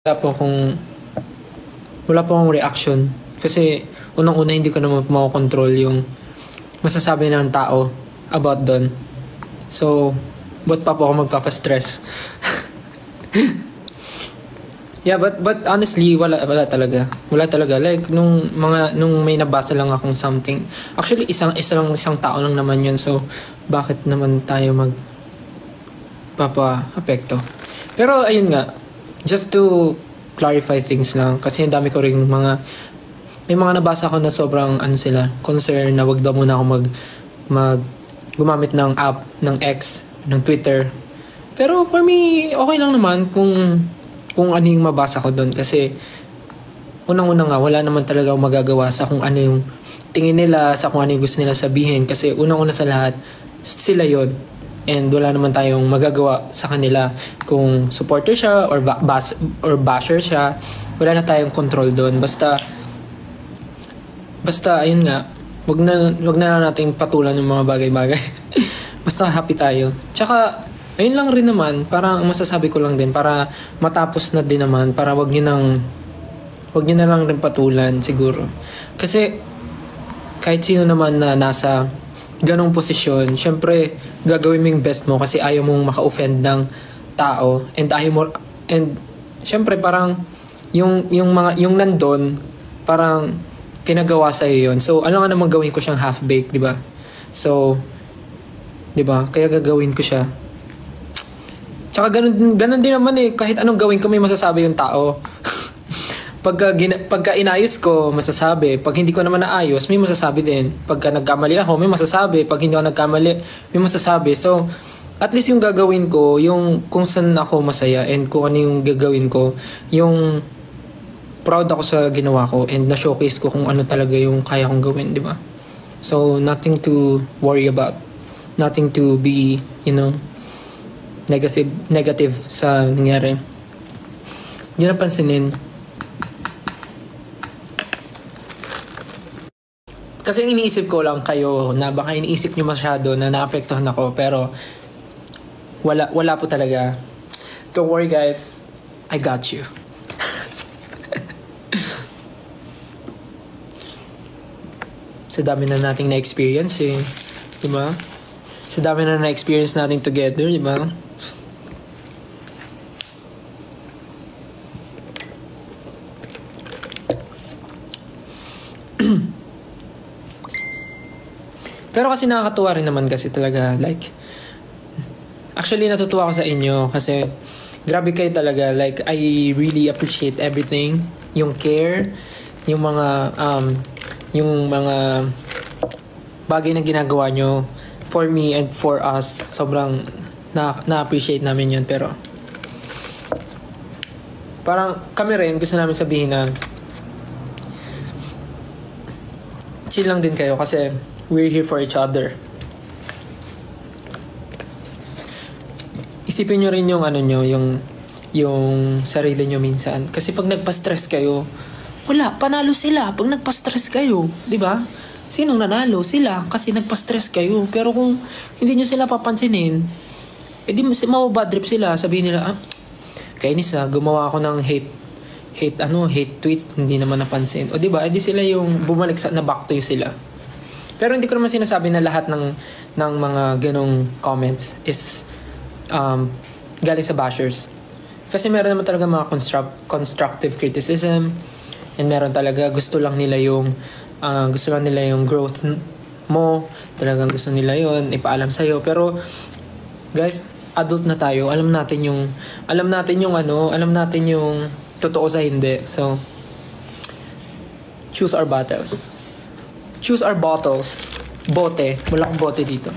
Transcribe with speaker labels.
Speaker 1: wala po akong reaction. Kasi unang-una hindi ko naman makokontrol yung masasabi ng tao about doon. So, ba't pa po ako magpapastress? Yeah, but honestly, wala talaga. Wala talaga. Like, nung may nabasa lang akong something. Actually, isang tao lang naman yun. So, bakit naman tayo magpapa-apekto? Pero, ayun nga. Just to clarify things lang. Kasi ang dami ko rin may mga nabasa ko na sobrang concern na wag daw muna ako gumamit ng app, ng X, ng Twitter. Pero for me, okay lang naman kung ano yung mabasa ko doon. Kasi unang-una nga, wala naman talaga akong magagawa sa kung ano yung tingin nila, sa kung ano yung gusto nila sabihin. Kasi unang-una sa lahat, sila yon. And wala naman tayong magagawa sa kanila. Kung supporter siya or basher siya, wala na tayong control doon. Basta ayun nga, wag na lang natin patulan yung mga bagay-bagay. Basta happy tayo. Tsaka ayun lang rin naman, parang masasabi ko lang din para matapos na din naman, para wag niyo na lang rin patulan siguro. Kasi kahit sino naman na nasa ganong posisyon, syempre gagawin mo yung best mo kasi ayaw mong maka-offend ng tao, and syempre parang yung nandun parang pinagawa sa iyo yun. So ano nga naman gawin ko siyang half-baked, di ba? So, di ba? Kaya gagawin ko siya. Tsaka ganun din naman eh, kahit anong gawin ko may masasabi yung tao. Pagka inayos ko, masasabi. Pag hindi ko naman naayos, may masasabi din. Pagka nagkamali ako, may masasabi. Pag hindi ako nagkamali, may masasabi. So, at least yung gagawin ko, yung kung saan ako masaya and kung ano yung gagawin ko, yung proud ako sa ginawa ko and na-showcase ko kung ano talaga yung kaya kong gawin, di ba? So, nothing to worry about. Nothing to be, negative sa nangyari. Hindi na pansinin. Kasi iniisip ko lang kayo na baka iniisip nyo masyado na naapektuhan ako, pero wala po talaga. Don't worry guys, I got you. Sa dami na nating na-experience eh. Diba? Sa dami na na-experience natin together, diba? Pero kasi nakakatuwa rin naman kasi talaga, like, actually natutuwa ako sa inyo kasi grabe kayo talaga, like, I really appreciate everything, yung care, yung mga bagay na ginagawa nyo for me and for us, sobrang na-appreciate namin yun. Pero parang kami rin gusto namin sabihin na chill lang din kayo kasi we're here for each other. Isipin nyo rin yung yung sarili nyo minsan. Kasi pag nagpa-stress kayo, wala, panalo sila. Pag nagpa-stress kayo, di ba? Sinong nanalo? Sila. Kasi nagpa-stress kayo. Pero kung hindi nyo sila papansinin, edi mababad trip sila. Sabihin nila, kainis gumawa ako ng hate tweet, hindi naman napansin. O di ba? Edi sila yung bumalik na back to you sila. Pero hindi ko naman sinasabi na lahat ng mga ganong comments is galing sa bashers. Kasi meron naman talaga mga constructive criticism, and meron talaga gusto lang nila yung growth mo. Talagang gusto nila yun, ipaalam sa'yo. Pero guys, adult na tayo. Alam natin yung totoo sa hindi. So, choose our battles. Choose our bottles. Bote. Wala akong bote dito.